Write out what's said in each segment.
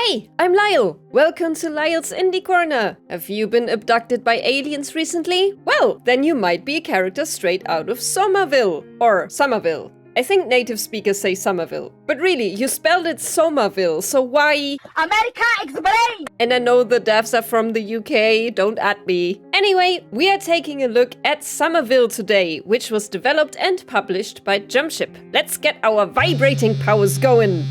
Hey, I'm Lile! Welcome to Lile's Indie Corner! Have you been abducted by aliens recently? Well, then you might be a character straight out of Somerville. Or Somerville. I think native speakers say Somerville. But really, you spelled it Somerville, so why? America, explain! And I know the devs are from the UK, don't at me. Anyway, we are taking a look at Somerville today, which was developed and published by Jumpship. Let's get our vibrating powers going!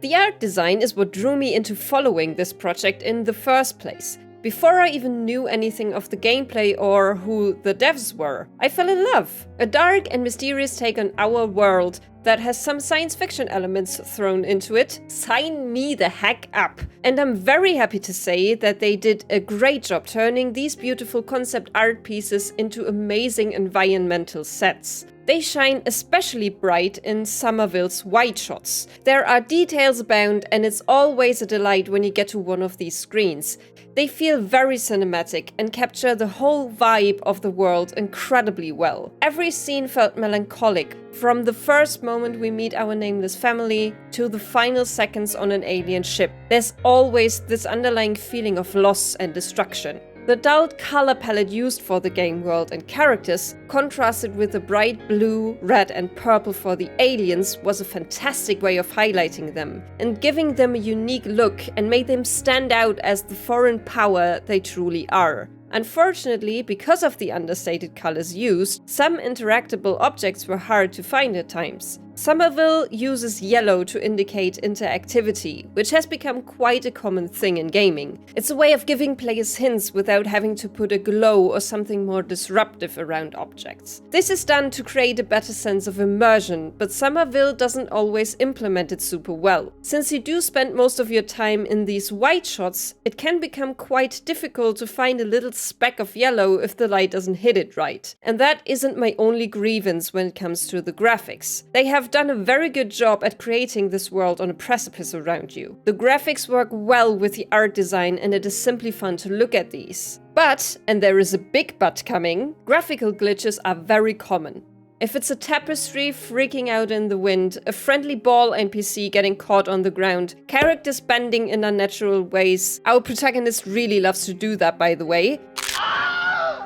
The art design is what drew me into following this project in the first place. Before I even knew anything of the gameplay or who the devs were, I fell in love. A dark and mysterious take on our world that has some science fiction elements thrown into it. Sign me the heck up! And I'm very happy to say that they did a great job turning these beautiful concept art pieces into amazing environmental sets. They shine especially bright in Somerville's wide shots. There are details abound, and it's always a delight when you get to one of these screens. They feel very cinematic and capture the whole vibe of the world incredibly well. Every scene felt melancholic, from the first moment we meet our nameless family to the final seconds on an alien ship. There's always this underlying feeling of loss and destruction. The dulled color palette used for the game world and characters, contrasted with the bright blue, red and purple for the aliens, was a fantastic way of highlighting them and giving them a unique look and made them stand out as the foreign power they truly are. Unfortunately, because of the understated colors used, some interactable objects were hard to find at times. Somerville uses yellow to indicate interactivity, which has become quite a common thing in gaming. It's a way of giving players hints without having to put a glow or something more disruptive around objects. This is done to create a better sense of immersion, but Somerville doesn't always implement it super well. Since you do spend most of your time in these wide shots, it can become quite difficult to find a little speck of yellow if the light doesn't hit it right. And that isn't my only grievance when it comes to the graphics. They have done a very good job at creating this world on a precipice around you. The graphics work well with the art design, and it is simply fun to look at these. But, and there is a big but coming, graphical glitches are very common. If it's a tapestry freaking out in the wind, a friendly ball NPC getting caught on the ground, characters bending in unnatural ways, our protagonist really loves to do that, by the way,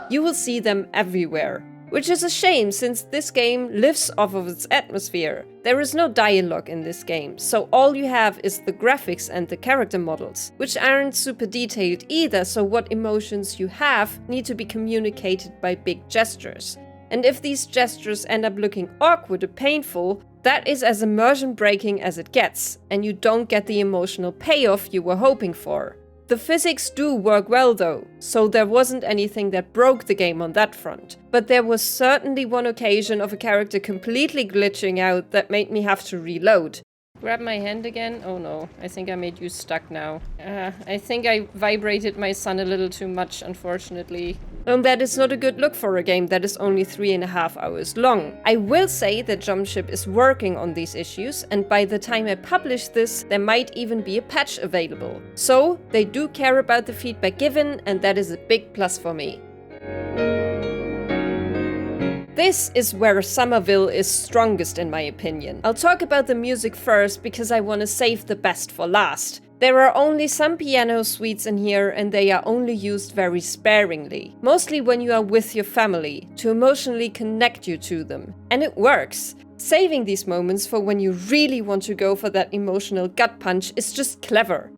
you will see them everywhere. Which is a shame, since this game lives off of its atmosphere. There is no dialogue in this game, so all you have is the graphics and the character models, which aren't super detailed either, so what emotions you have need to be communicated by big gestures. And if these gestures end up looking awkward or painful, that is as immersion breaking as it gets, and you don't get the emotional payoff you were hoping for. The physics do work well though, so there wasn't anything that broke the game on that front. But there was certainly one occasion of a character completely glitching out that made me have to reload. Grab my hand again? Oh no, I think I made you stuck now. I think I vibrated my son a little too much, unfortunately. And that is not a good look for a game that is only 3.5 hours long. I will say that Jumpship is working on these issues, and by the time I publish this, there might even be a patch available. So, they do care about the feedback given, and that is a big plus for me. This is where Somerville is strongest in my opinion. I'll talk about the music first because I want to save the best for last. There are only some piano suites in here, and they are only used very sparingly. Mostly when you are with your family, to emotionally connect you to them. And it works. Saving these moments for when you really want to go for that emotional gut punch is just clever.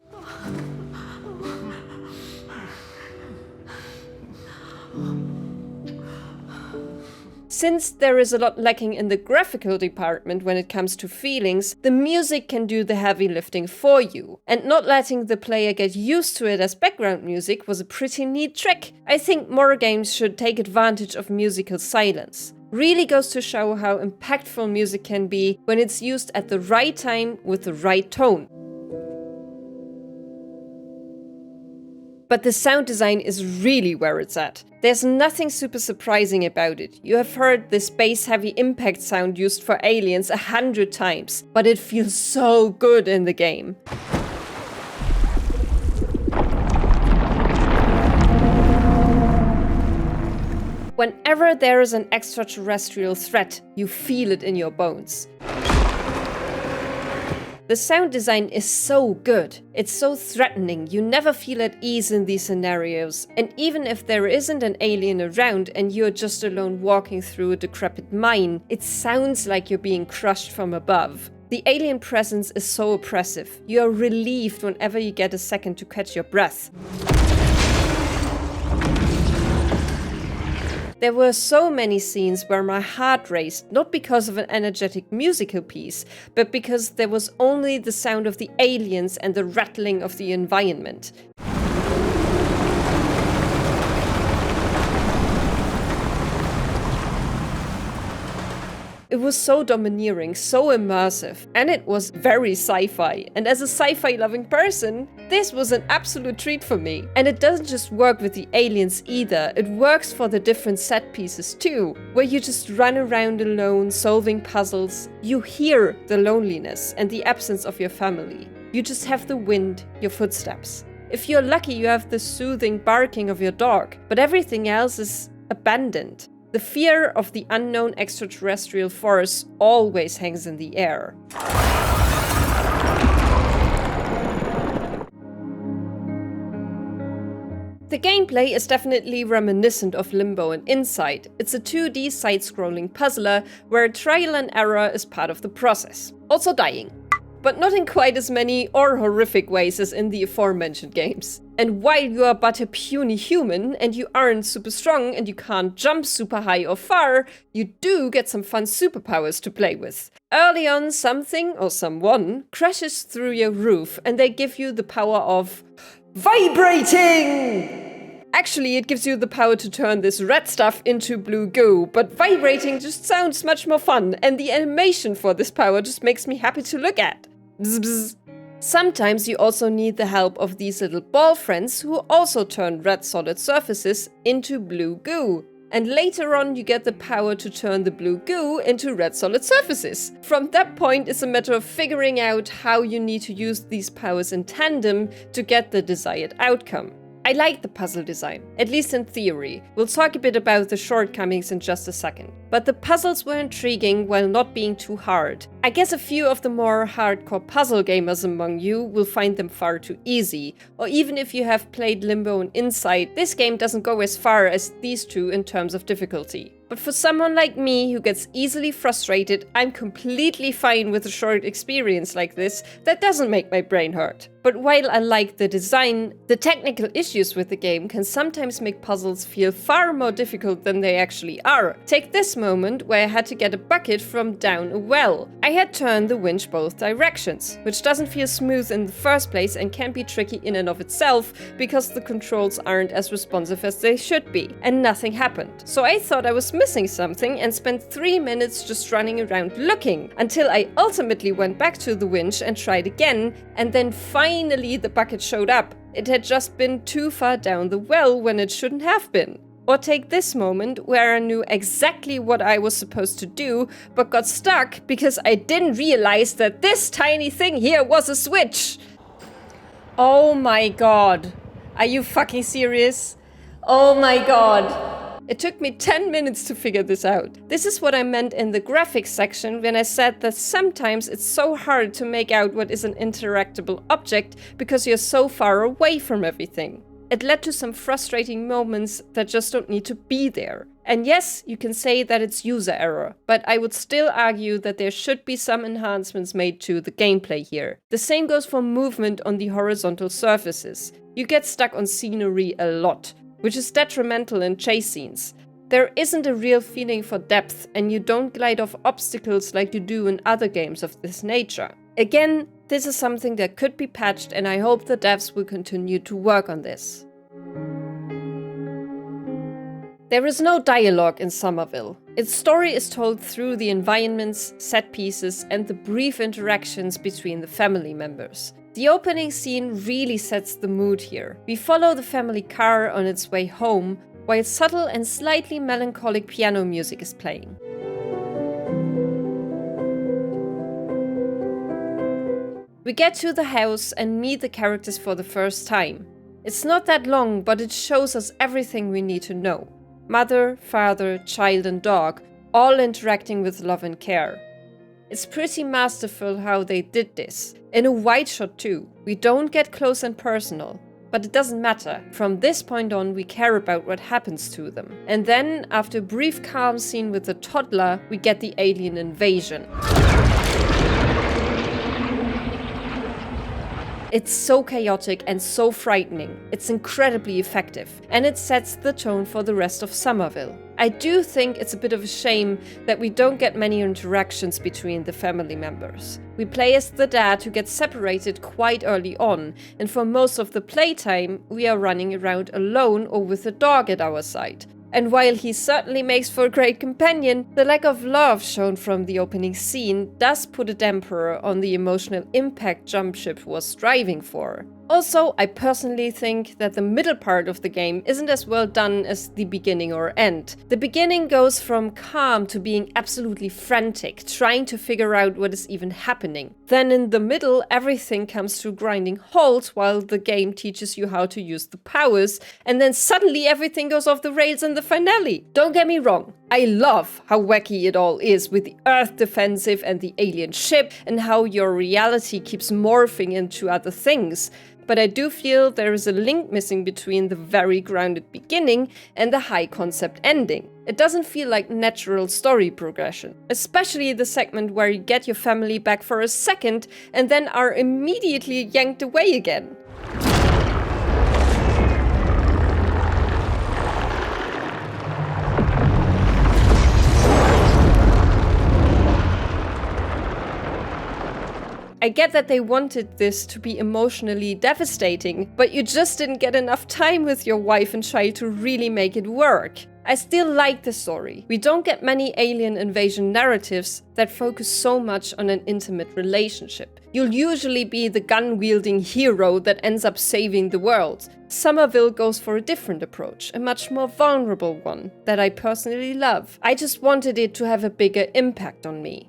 Since there is a lot lacking in the graphical department when it comes to feelings, the music can do the heavy lifting for you. And not letting the player get used to it as background music was a pretty neat trick. I think more games should take advantage of musical silence. Really goes to show how impactful music can be when it's used at the right time with the right tone. But the sound design is really where it's at. There's nothing super surprising about it. You have heard this bass-heavy impact sound used for aliens 100 times, but it feels so good in the game. Whenever there is an extraterrestrial threat, you feel it in your bones. The sound design is so good. It's so threatening, you never feel at ease in these scenarios, and even if there isn't an alien around and you're just alone walking through a decrepit mine, it sounds like you're being crushed from above. The alien presence is so oppressive. You are relieved whenever you get a second to catch your breath. There were so many scenes where my heart raced, not because of an energetic musical piece, but because there was only the sound of the aliens and the rattling of the environment. It was so domineering, so immersive, and it was very sci-fi. And as a sci-fi loving person, this was an absolute treat for me. And it doesn't just work with the aliens either, it works for the different set pieces too, where you just run around alone solving puzzles. You hear the loneliness and the absence of your family. You just have the wind, your footsteps. If you're lucky, you have the soothing barking of your dog, but everything else is abandoned. The fear of the unknown extraterrestrial force always hangs in the air. The gameplay is definitely reminiscent of Limbo and Inside. It's a 2D side-scrolling puzzler where trial and error is part of the process. Also dying. But not in quite as many or horrific ways as in the aforementioned games. And while you are but a puny human, and you aren't super strong, and you can't jump super high or far, you do get some fun superpowers to play with. Early on, something or someone crashes through your roof, and they give you the power of vibrating! Actually, it gives you the power to turn this red stuff into blue goo, but vibrating just sounds much more fun, and the animation for this power just makes me happy to look at. Bzz bzz. Sometimes you also need the help of these little ball friends who also turn red solid surfaces into blue goo. And later on you get the power to turn the blue goo into red solid surfaces. From that point it's a matter of figuring out how you need to use these powers in tandem to get the desired outcome. I like the puzzle design, at least in theory. We'll talk a bit about the shortcomings in just a second. But the puzzles were intriguing while not being too hard. I guess a few of the more hardcore puzzle gamers among you will find them far too easy. Or even if you have played Limbo and Inside, this game doesn't go as far as these two in terms of difficulty. But for someone like me who gets easily frustrated, I'm completely fine with a short experience like this that doesn't make my brain hurt. But while I like the design, the technical issues with the game can sometimes make puzzles feel far more difficult than they actually are. Take this moment where I had to get a bucket from down a well. I had turned the winch both directions, which doesn't feel smooth in the first place and can be tricky in and of itself because the controls aren't as responsive as they should be, and nothing happened. So I thought I was missing something and spent 3 minutes just running around looking, until I ultimately went back to the winch and tried again, and then finally the bucket showed up. It had just been too far down the well when it shouldn't have been. Or take this moment where I knew exactly what I was supposed to do, but got stuck because I didn't realize that this tiny thing here was a switch. Oh my god. Are you fucking serious? Oh my god. It took me 10 minutes to figure this out. This is what I meant in the graphics section when I said that sometimes it's so hard to make out what is an interactable object because you're so far away from everything. It led to some frustrating moments that just don't need to be there. And yes, you can say that it's user error, but I would still argue that there should be some enhancements made to the gameplay here. The same goes for movement on the horizontal surfaces. You get stuck on scenery a lot, which is detrimental in chase scenes. There isn't a real feeling for depth, and you don't glide off obstacles like you do in other games of this nature. Again, this is something that could be patched, and I hope the devs will continue to work on this. There is no dialogue in Somerville. Its story is told through the environments, set pieces, and the brief interactions between the family members. The opening scene really sets the mood here. We follow the family car on its way home, while subtle and slightly melancholic piano music is playing. We get to the house and meet the characters for the first time. It's not that long, but it shows us everything we need to know. Mother, father, child and dog, all interacting with love and care. It's pretty masterful how they did this. In a wide shot too. We don't get close and personal. But it doesn't matter. From this point on, we care about what happens to them. And then, after a brief calm scene with the toddler, we get the alien invasion. It's so chaotic and so frightening. It's incredibly effective, and it sets the tone for the rest of Somerville. I do think it's a bit of a shame that we don't get many interactions between the family members. We play as the dad who gets separated quite early on, and for most of the playtime, we are running around alone or with a dog at our side. And while he certainly makes for a great companion, the lack of love shown from the opening scene does put a damper on the emotional impact Jumpship was striving for. Also, I personally think that the middle part of the game isn't as well done as the beginning or end. The beginning goes from calm to being absolutely frantic, trying to figure out what is even happening. Then in the middle, everything comes to a grinding halt while the game teaches you how to use the powers, and then suddenly everything goes off the rails in the finale. Don't get me wrong, I love how wacky it all is with the Earth defensive and the alien ship, and how your reality keeps morphing into other things. But I do feel there is a link missing between the very grounded beginning and the high concept ending. It doesn't feel like natural story progression, especially the segment where you get your family back for a second and then are immediately yanked away again. I get that they wanted this to be emotionally devastating, but you just didn't get enough time with your wife and child to really make it work. I still like the story. We don't get many alien invasion narratives that focus so much on an intimate relationship. You'll usually be the gun-wielding hero that ends up saving the world. Somerville goes for a different approach, a much more vulnerable one, that I personally love. I just wanted it to have a bigger impact on me.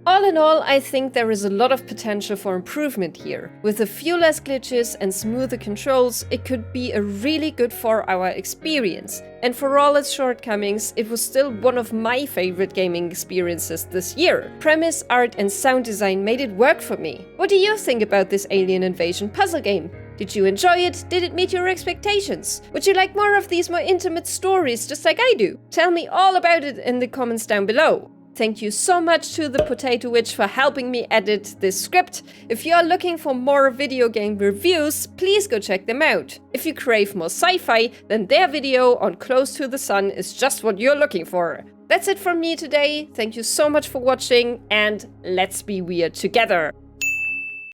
All in all, I think there is a lot of potential for improvement here. With a few less glitches and smoother controls, it could be a really good 4-hour experience. And for all its shortcomings, it was still one of my favorite gaming experiences this year. Premise, art and sound design made it work for me. What do you think about this alien invasion puzzle game? Did you enjoy it? Did it meet your expectations? Would you like more of these more intimate stories just like I do? Tell me all about it in the comments down below. Thank you so much to the Potato Witch for helping me edit this script. If you are looking for more video game reviews, please go check them out. If you crave more sci-fi, then their video on Close to the Sun is just what you're looking for. That's it from me today. Thank you so much for watching, and let's be weird together.